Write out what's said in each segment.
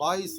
22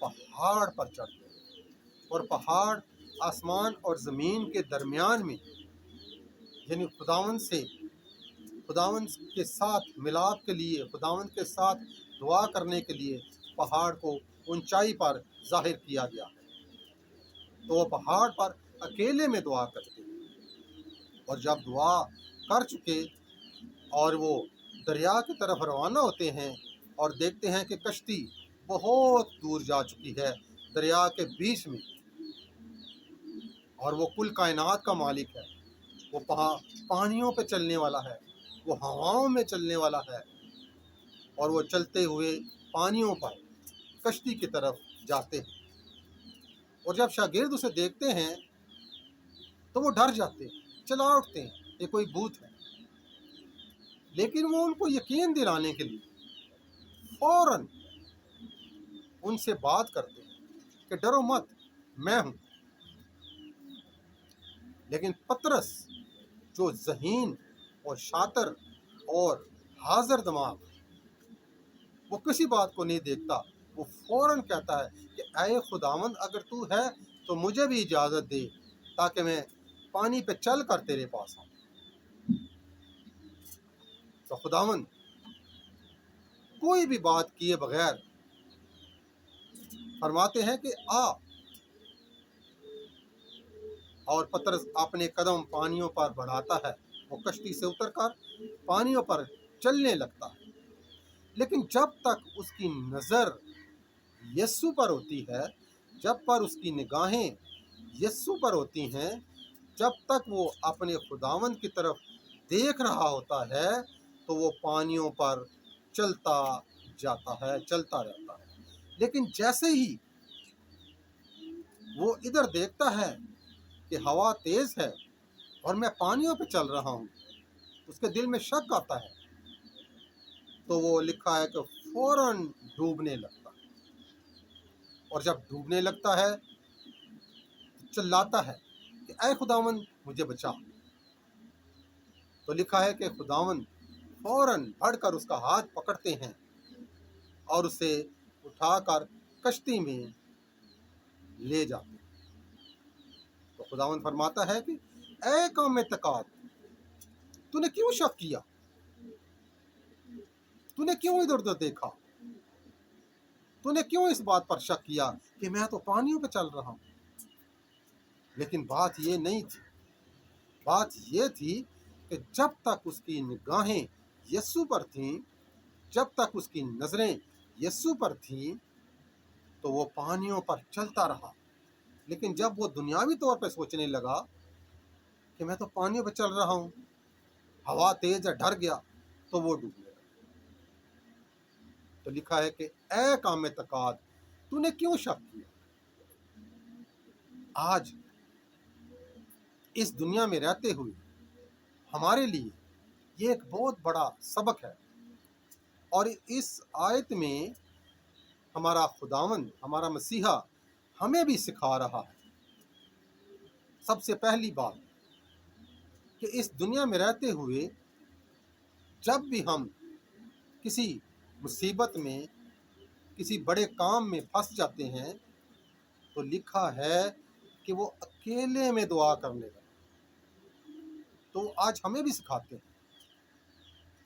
پہاڑ پر چڑھ گئے، اور پہاڑ آسمان اور زمین کے درمیان میں، یعنی خداوند کے ساتھ ملاپ کے لیے، خداوند کے ساتھ دعا کرنے کے لیے پہاڑ کو اونچائی پر ظاہر کیا گیا، تو وہ پہاڑ پر اکیلے میں دعا کرتے ہیں۔ اور جب دعا کر چکے اور وہ دریا کی طرف روانہ ہوتے ہیں اور دیکھتے ہیں کہ کشتی بہت دور جا چکی ہے دریا کے بیچ میں، اور وہ کل کائنات کا مالک ہے، وہ پانیوں پہ چلنے والا ہے، وہ ہواؤں میں چلنے والا ہے، اور وہ چلتے ہوئے پانیوں پر کشتی کی طرف جاتے ہیں۔ اور جب شاگرد اسے دیکھتے ہیں تو وہ ڈر جاتے ہیں، چلا اٹھتے ہیں، یہ کوئی بھوت ہے۔ لیکن وہ ان کو یقین دلانے کے لیے فوراً ان سے بات کرتے ہیں کہ ڈرو مت، میں ہوں۔ لیکن پطرس، جو ذہین اور شاطر اور حاضر دماغ، وہ کسی بات کو نہیں دیکھتا، وہ فوراً کہتا ہے کہ اے خداوند، اگر تو ہے تو مجھے بھی اجازت دے تاکہ میں پانی پہ چل کر تیرے پاس آؤں۔ تو خداوند کوئی بھی بات کیے بغیر فرماتے ہیں کہ آ، اور پطرس اپنے قدم پانیوں پر بڑھاتا ہے، وہ کشتی سے اتر کر پانیوں پر چلنے لگتا ہے۔ لیکن جب تک اس کی نظر یسوع پر ہوتی ہے، جب پر اس کی نگاہیں یسوع پر ہوتی ہیں، جب تک وہ اپنے خداوند کی طرف دیکھ رہا ہوتا ہے، تو وہ پانیوں پر چلتا جاتا ہے، چلتا رہتا ہے۔ لیکن جیسے ہی وہ ادھر دیکھتا ہے کہ ہوا تیز ہے اور میں پانیوں پہ چل رہا ہوں، اس کے دل میں شک آتا ہے، تو وہ لکھا ہے کہ فوراً ڈوبنے لگتا ہے۔ اور جب ڈوبنے لگتا ہے تو چلاتا ہے کہ اے خداوند مجھے بچا۔ تو لکھا ہے کہ خداوند فوراً بڑھ کر اس کا ہاتھ پکڑتے ہیں اور اسے اٹھا کر کشتی میں لے جاتے ہیں۔ تو خداوند فرماتا ہے کہ اے قوم اعتقاد، تو نے کیوں شک کیا؟ تو نے کیوں ادھر ادھر دیکھا؟ تو نے کیوں اس بات پر شک کیا کہ میں تو پانیوں پہ چل رہا ہوں؟ لیکن بات یہ نہیں تھی، بات یہ تھی کہ جب تک اس کی نگاہیں یسوع پر تھیں، جب تک اس کی نظریں یسوع پر تھیں، تو وہ پانیوں پر چلتا رہا۔ لیکن جب وہ دنیاوی طور پہ سوچنے لگا کہ میں تو پانیوں پہ چل رہا ہوں، ہوا تیز ہے، ڈر گیا، تو وہ ڈوبنے لگا۔ تو لکھا ہے کہ اے قوم اعتقاد، تو نے کیوں شک کیا؟ آج اس دنیا میں رہتے ہوئے ہمارے لیے یہ ایک بہت بڑا سبق ہے، اور اس آیت میں ہمارا خداوند، ہمارا مسیحا ہمیں بھی سکھا رہا ہے۔ سب سے پہلی بات کہ اس دنیا میں رہتے ہوئے جب بھی ہم کسی مصیبت میں، کسی بڑے کام میں پھنس جاتے ہیں، تو لکھا ہے کہ وہ اکیلے میں دعا کرنے لگا۔ تو آج ہمیں بھی سکھاتے ہیں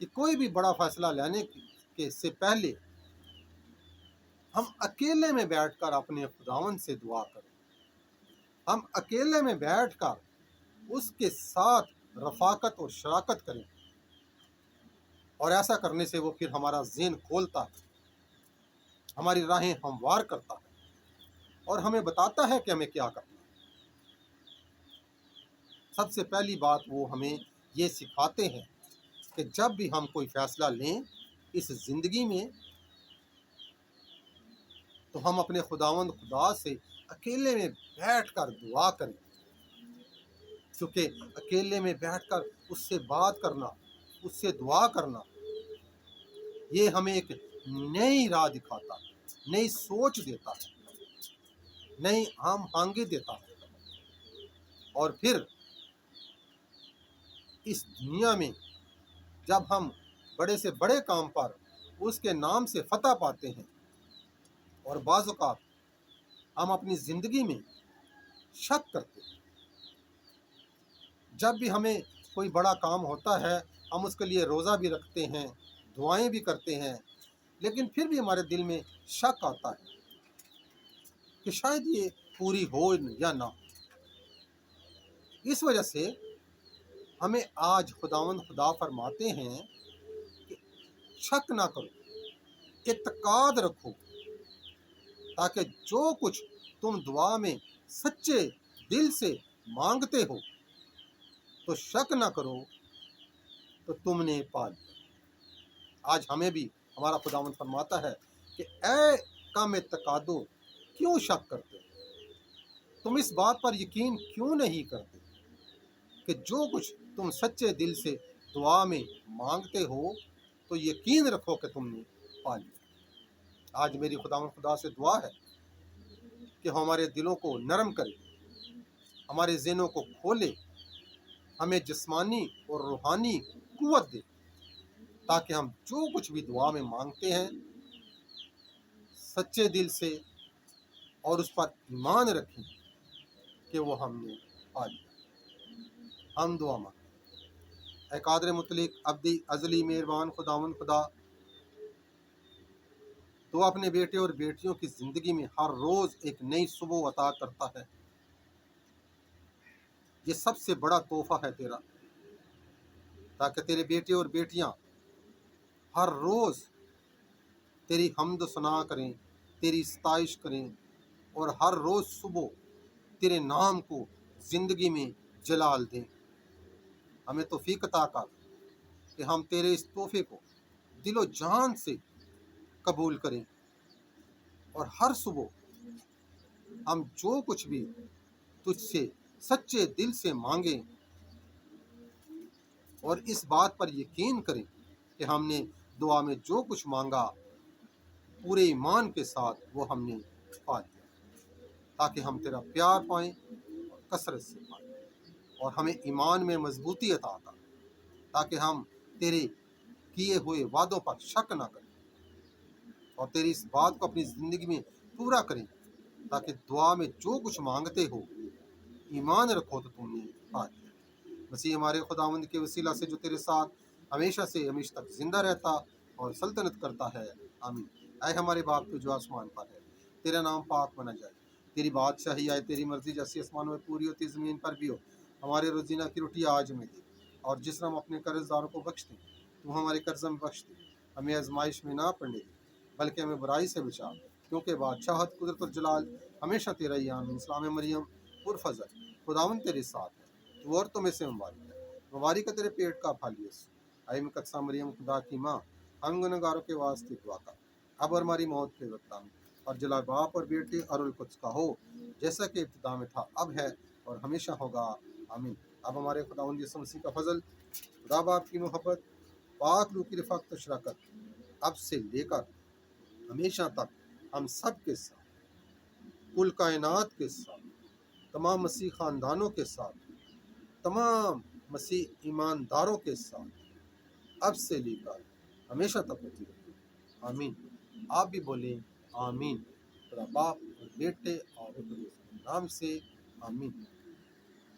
کہ کوئی بھی بڑا فیصلہ لینے کے سے پہلے ہم اکیلے میں بیٹھ کر اپنے خداوند سے دعا کریں، ہم اکیلے میں بیٹھ کر اس کے ساتھ رفاقت اور شراکت کریں، اور ایسا کرنے سے وہ پھر ہمارا ذہن کھولتا ہے، ہماری راہیں ہموار کرتا ہے، اور ہمیں بتاتا ہے کہ ہمیں کیا کرنا ہے۔ سب سے پہلی بات وہ ہمیں یہ سکھاتے ہیں کہ جب بھی ہم کوئی فیصلہ لیں اس زندگی میں، تو ہم اپنے خداوند خدا سے اکیلے میں بیٹھ کر دعا کریں، کیونکہ اکیلے میں بیٹھ کر اس سے بات کرنا، اس سے دعا کرنا، یہ ہمیں ایک نئی راہ دکھاتا ہے، نئی سوچ دیتا ہے، نئی ہم آہنگی دیتا ہے۔ اور پھر اس دنیا میں جب ہم بڑے سے بڑے کام پر اس کے نام سے فتح پاتے ہیں، اور بعض اوقات ہم اپنی زندگی میں شک کرتے ہیں۔ جب بھی ہمیں کوئی بڑا کام ہوتا ہے ہم اس کے لیے روزہ بھی رکھتے ہیں، دعائیں بھی کرتے ہیں، لیکن پھر بھی ہمارے دل میں شک آتا ہے کہ شاید یہ پوری ہو یا نہ ہو۔ اس وجہ سے ہمیں آج خداوند خدا فرماتے ہیں کہ شک نہ کرو، اعتقاد رکھو، تاکہ جو کچھ تم دعا میں سچے دل سے مانگتے ہو تو شک نہ کرو تو تم نے پا لیا۔ آج ہمیں بھی ہمارا خداوند فرماتا ہے کہ اے کم اعتقادو، کیوں شک کرتے ہو؟ تم اس بات پر یقین کیوں نہیں کرتے کہ جو کچھ تم سچے دل سے دعا میں مانگتے ہو تو یقین رکھو کہ تم نے پا لیا۔ آج میری خداوند خدا سے دعا ہے کہ ہمارے دلوں کو نرم کرے، ہمارے ذہنوں کو کھولے، ہمیں جسمانی اور روحانی قوت دے، تاکہ ہم جو کچھ بھی دعا میں مانگتے ہیں سچے دل سے اور اس پر ایمان رکھیں کہ وہ ہم نے پا لیا۔ ہم دعا مانگیں۔ اے قادر مطلق ابدی ازلی مہربان خداوند خدا، تو اپنے بیٹے اور بیٹیوں کی زندگی میں ہر روز ایک نئی صبح عطا کرتا ہے۔ یہ سب سے بڑا تحفہ ہے تیرا، تاکہ تیرے بیٹے اور بیٹیاں ہر روز تیری حمد و ثنا کریں، تیری ستائش کریں، اور ہر روز صبح تیرے نام کو زندگی میں جلال دیں۔ ہمیں توفیق عطا کر کہ ہم تیرے اس تحفے کو دل و جان سے قبول کریں، اور ہر صبح ہم جو کچھ بھی تجھ سے سچے دل سے مانگیں اور اس بات پر یقین کریں کہ ہم نے دعا میں جو کچھ مانگا پورے ایمان کے ساتھ وہ ہم نے پا لیا، تاکہ ہم تیرا پیار پائیں اور کثرت سے پائیں، اور ہمیں ایمان میں مضبوطی عطا کر، تاکہ ہم تیرے کیے ہوئے وعدوں پر شک نہ کریں اور تیری اس بات کو اپنی زندگی میں پورا کریں، تاکہ دعا میں جو کچھ مانگتے ہو ایمان رکھو تو تم نے پا لیا۔ مسیح ہمارے خداوند کے وسیلہ سے جو تیرے ساتھ ہمیشہ سے ہمیشہ تک زندہ رہتا اور سلطنت کرتا ہے، آمین۔ اے ہمارے باپ تو جو آسمان پر ہے، تیرا نام پاک بنا جائے، تیری بادشاہی آئے، تیری مرضی جیسی آسمان میں پوری ہوتی زمین پر بھی ہو۔ ہمارے روزینہ کی روٹی آج ہمیں دے، اور جس طرح ہم اپنے قرض داروں کو بخش دیں تو ہمارے قرض میں بخش دے، ہمیں آزمائش میں نہ پڑنے دے بلکہ ہمیں برائی سے بچا، کیونکہ بادشاہت قدرت اور جلال ہمیشہ تیرا ہی، آمین۔ سلام مریم پرفضل، خداوند تیرے ساتھ ہے، تو عورتوں میں سے مبارک ہے، مبارک ہے تیرے پیٹ کا پھل یسوع۔ اے مقدسہ مریم خدا کی ماں، ہم گنہگاروں کے واسطے دعا کر، اب اور ہماری موت کے وقت آمین۔ اور جلال باپ اور بیٹے اور القدس کا ہو، جیسا کہ ابتدا میں تھا، اب ہے اور ہمیشہ ہوگا، آمین۔ اب ہمارے خداوند یسوع مسیح کا فضل، خدا باپ کی محبت، پاک روح کی رفاقت و شراکت اب سے لے کر ہمیشہ تک ہم سب کے ساتھ، کل کائنات کے ساتھ، تمام مسیح خاندانوں کے ساتھ، تمام مسیح ایمانداروں کے ساتھ اب سے لے کر ہمیشہ تک ہوتی رہے، آمین۔ آپ بھی بولیں آمین۔ خدا باپ اور بیٹے اور روح القدس کے نام سے، آمین۔